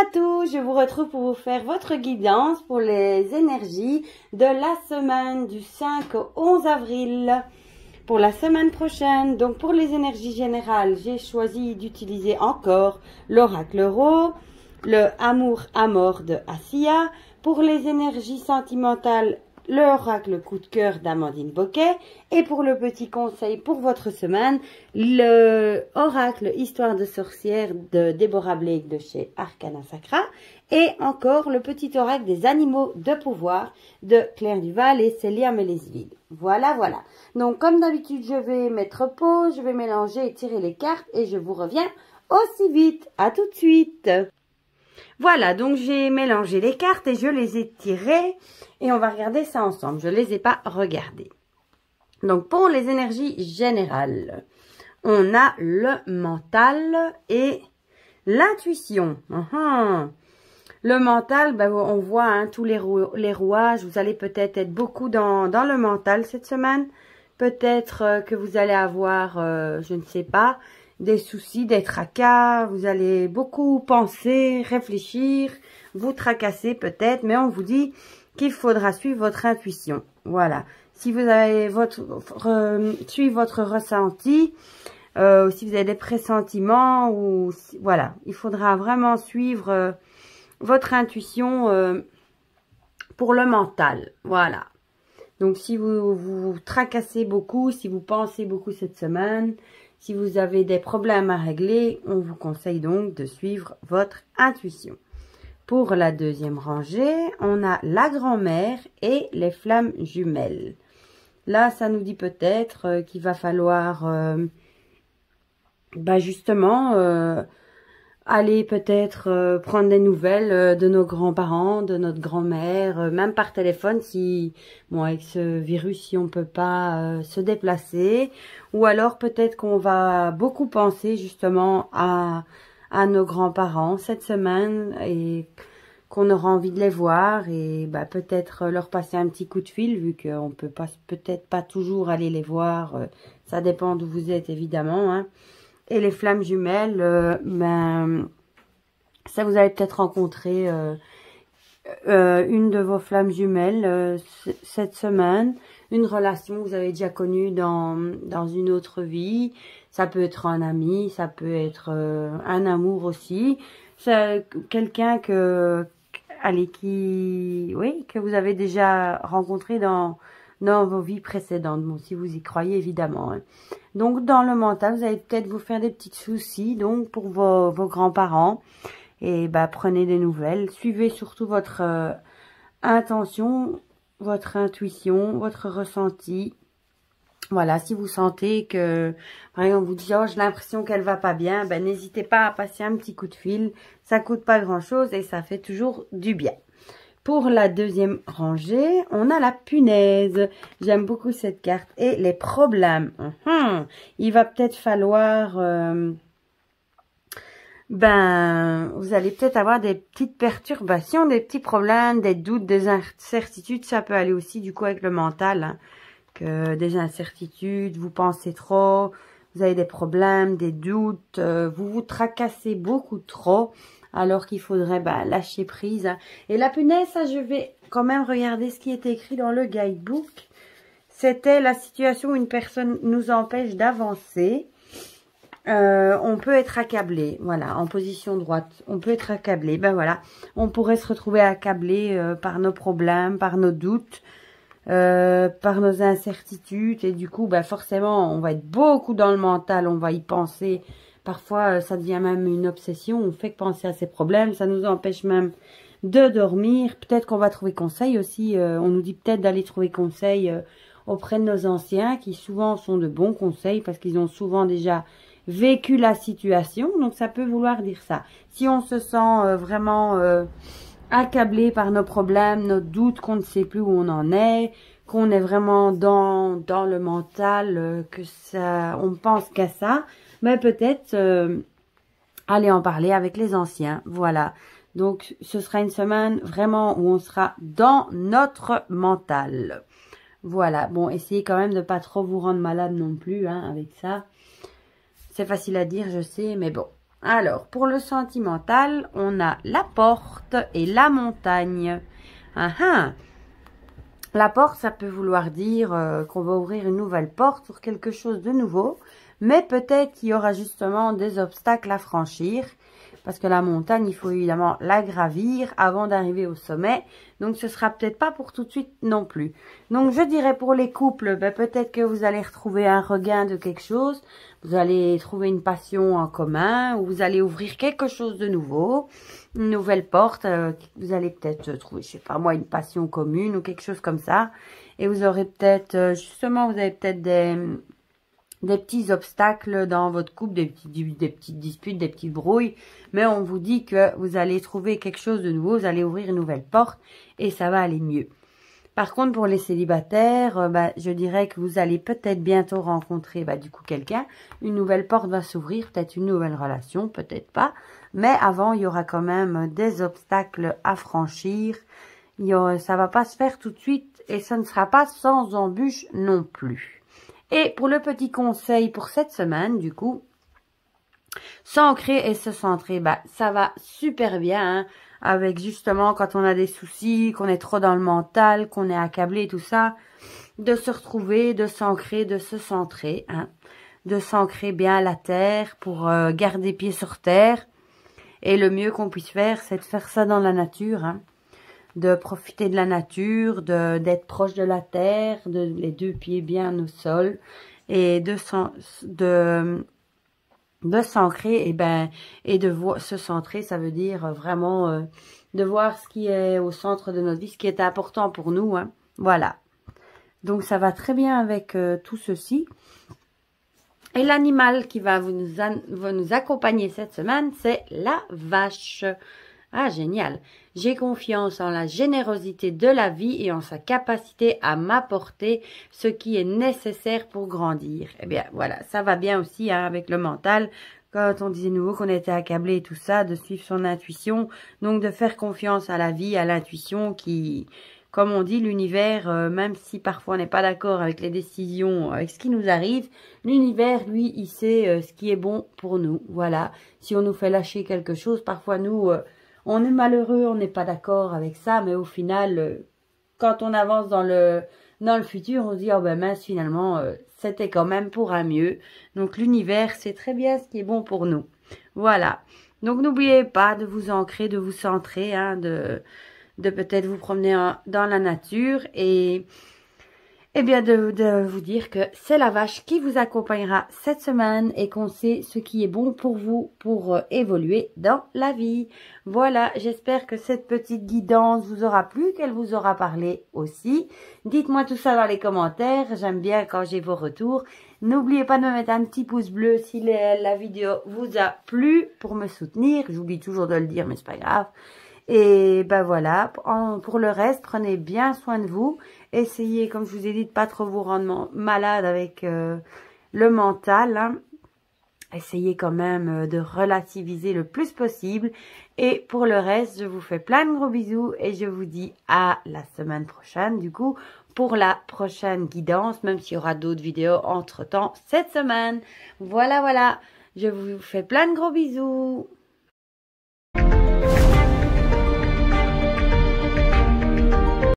à tous, je vous retrouve pour vous faire votre guidance pour les énergies de la semaine du 5 au 11 avril pour la semaine prochaine. Donc pour les énergies générales, j'ai choisi d'utiliser encore l'oracle Ro, le amour à mort de Assia. Pour les énergies sentimentales, l'oracle coup de cœur d'Amandine Boquet. Et pour le petit conseil pour votre semaine, le oracle histoire de sorcière de Deborah Blake de chez Arcana Sacra. Et encore le petit oracle des animaux de pouvoir de Claire Duval et Célia Mélesville. Voilà, voilà. Donc comme d'habitude, je vais mettre pause, je vais mélanger et tirer les cartes et je vous reviens aussi vite. À tout de suite. Voilà, donc j'ai mélangé les cartes et je les ai tirées et on va regarder ça ensemble. Je ne les ai pas regardées. Donc pour les énergies générales, on a le mental et l'intuition. Le mental, ben, on voit hein, tous les rouages. Vous allez peut-être être beaucoup dans le mental cette semaine. Peut-être que vous allez avoir, je ne sais pas, des soucis, des tracas. Vous allez beaucoup penser, réfléchir, vous tracasser peut-être. Mais on vous dit qu'il faudra suivre votre intuition. Voilà. Si vous avez suivre votre ressenti, si vous avez des pressentiments, ou voilà, il faudra vraiment suivre votre intuition pour le mental. Voilà. Donc, si vous tracassez beaucoup, si vous pensez beaucoup cette semaine, si vous avez des problèmes à régler, on vous conseille donc de suivre votre intuition. Pour la deuxième rangée, on a la grand-mère et les flammes jumelles. Là, ça nous dit peut-être qu'il va falloir justement aller peut-être prendre des nouvelles de nos grands-parents, de notre grand-mère, même par téléphone si, bon, avec ce virus, si on peut pas se déplacer. Ou alors peut-être qu'on va beaucoup penser justement à nos grands-parents cette semaine et qu'on aura envie de les voir et peut-être leur passer un petit coup de fil vu qu'on peut pas peut-être pas toujours aller les voir. Ça dépend d'où vous êtes évidemment, hein. Et les flammes jumelles, ça vous allez peut-être rencontrer une de vos flammes jumelles cette semaine. Une relation que vous avez déjà connue dans une autre vie. Ça peut être un ami, ça peut être un amour aussi. C'est quelqu'un que vous avez déjà rencontré dans vos vies précédentes. Bon, si vous y croyez évidemment, hein. Donc, dans le mental, vous allez peut-être vous faire des petits soucis, donc, pour vos grands-parents. Et, prenez des nouvelles. Suivez surtout votre intention, votre intuition, votre ressenti. Voilà, si vous sentez que, par exemple, vous dites, oh, j'ai l'impression qu'elle va pas bien, n'hésitez pas à passer un petit coup de fil. Ça coûte pas grand-chose et ça fait toujours du bien. Pour la deuxième rangée, on a la punaise. J'aime beaucoup cette carte. Et les problèmes. Il va peut-être falloir... vous allez peut-être avoir des petites perturbations, des petits problèmes, des doutes, des incertitudes. Ça peut aller aussi du coup avec le mental. Hein, que des incertitudes, vous pensez trop, vous avez des problèmes, des doutes, vous vous tracassez beaucoup trop. Alors qu'il faudrait lâcher prise. Hein. Et la punaise, ça, je vais quand même regarder ce qui est écrit dans le guidebook. C'était la situation où une personne nous empêche d'avancer. On peut être accablé, voilà, en position droite. On peut être accablé, voilà. On pourrait se retrouver accablé par nos problèmes, par nos doutes, par nos incertitudes. Et du coup, forcément, on va être beaucoup dans le mental, on va y penser. Parfois, ça devient même une obsession. On fait que penser à ces problèmes. Ça nous empêche même de dormir. Peut-être qu'on va trouver conseil aussi. On nous dit peut-être d'aller trouver conseil auprès de nos anciens qui souvent sont de bons conseils parce qu'ils ont souvent déjà vécu la situation. Donc, ça peut vouloir dire ça. Si on se sent vraiment accablé par nos problèmes, nos doutes, qu'on ne sait plus où on en est, qu'on est vraiment dans le mental, que ça, on pense qu'à ça, mais peut-être aller en parler avec les anciens. Voilà. Donc, ce sera une semaine vraiment où on sera dans notre mental. Voilà. Bon, essayez quand même de pas trop vous rendre malade non plus, hein, avec ça. C'est facile à dire, je sais, mais bon. Alors, pour le sentimental, on a la porte et la montagne. Ah ah. La porte, ça peut vouloir dire qu'on va ouvrir une nouvelle porte sur quelque chose de nouveau. Mais peut-être qu'il y aura justement des obstacles à franchir. Parce que la montagne, il faut évidemment la gravir avant d'arriver au sommet. Donc, ce sera peut-être pas pour tout de suite non plus. Donc, je dirais pour les couples, ben, peut-être que vous allez retrouver un regain de quelque chose. Vous allez trouver une passion en commun. Ou vous allez ouvrir quelque chose de nouveau. Une nouvelle porte. Vous allez peut-être trouver, je sais pas moi, une passion commune ou quelque chose comme ça. Et vous aurez peut-être, justement, vous avez peut-être des petits obstacles dans votre couple, des petites disputes, des petites brouilles. Mais on vous dit que vous allez trouver quelque chose de nouveau, vous allez ouvrir une nouvelle porte et ça va aller mieux. Par contre, pour les célibataires, je dirais que vous allez peut-être bientôt rencontrer du coup quelqu'un. Une nouvelle porte va s'ouvrir, peut-être une nouvelle relation, peut-être pas. Mais avant, il y aura quand même des obstacles à franchir. Ça va pas se faire tout de suite et ça ne sera pas sans embûche non plus. Et pour le petit conseil pour cette semaine, du coup, s'ancrer et se centrer, ça va super bien, hein, avec justement quand on a des soucis, qu'on est trop dans le mental, qu'on est accablé, tout ça, de se retrouver, de s'ancrer, de se centrer, hein, de s'ancrer bien à la terre pour garder pied sur terre. Et le mieux qu'on puisse faire, c'est de faire ça dans la nature, hein. De profiter de la nature, d'être proche de la terre, les deux pieds bien au sol et de s'ancrer et de se centrer, ça veut dire vraiment de voir ce qui est au centre de notre vie, ce qui est important pour nous, hein. Voilà. Donc ça va très bien avec tout ceci. Et l'animal qui va nous accompagner cette semaine, c'est la vache. Ah, génial. J'ai confiance en la générosité de la vie et en sa capacité à m'apporter ce qui est nécessaire pour grandir. Eh bien, voilà, ça va bien aussi, hein, avec le mental. Quand on disait nouveau qu'on était accablé et tout ça, de suivre son intuition. Donc, de faire confiance à la vie, à l'intuition qui, comme on dit, l'univers, même si parfois on n'est pas d'accord avec les décisions, avec ce qui nous arrive, l'univers, lui, il sait ce qui est bon pour nous. Voilà. Si on nous fait lâcher quelque chose, parfois nous... on est malheureux, on n'est pas d'accord avec ça, mais au final, quand on avance dans le futur, on se dit, oh ben mince, finalement, c'était quand même pour un mieux. Donc l'univers sait très bien ce qui est bon pour nous. Voilà. Donc n'oubliez pas de vous ancrer, de vous centrer, hein, de peut-être vous promener dans la nature et bien de vous dire que c'est la vache qui vous accompagnera cette semaine et qu'on sait ce qui est bon pour vous pour évoluer dans la vie. Voilà, j'espère que cette petite guidance vous aura plu, qu'elle vous aura parlé aussi. Dites-moi tout ça dans les commentaires, j'aime bien quand j'ai vos retours. N'oubliez pas de me mettre un petit pouce bleu si la vidéo vous a plu pour me soutenir. J'oublie toujours de le dire, mais c'est pas grave. Et voilà, pour le reste, prenez bien soin de vous. Essayez, comme je vous ai dit, de pas trop vous rendre malade avec le mental, hein. Essayez quand même de relativiser le plus possible. Et pour le reste, je vous fais plein de gros bisous et je vous dis à la semaine prochaine, du coup, pour la prochaine guidance, même s'il y aura d'autres vidéos entre-temps cette semaine. Voilà, je vous fais plein de gros bisous.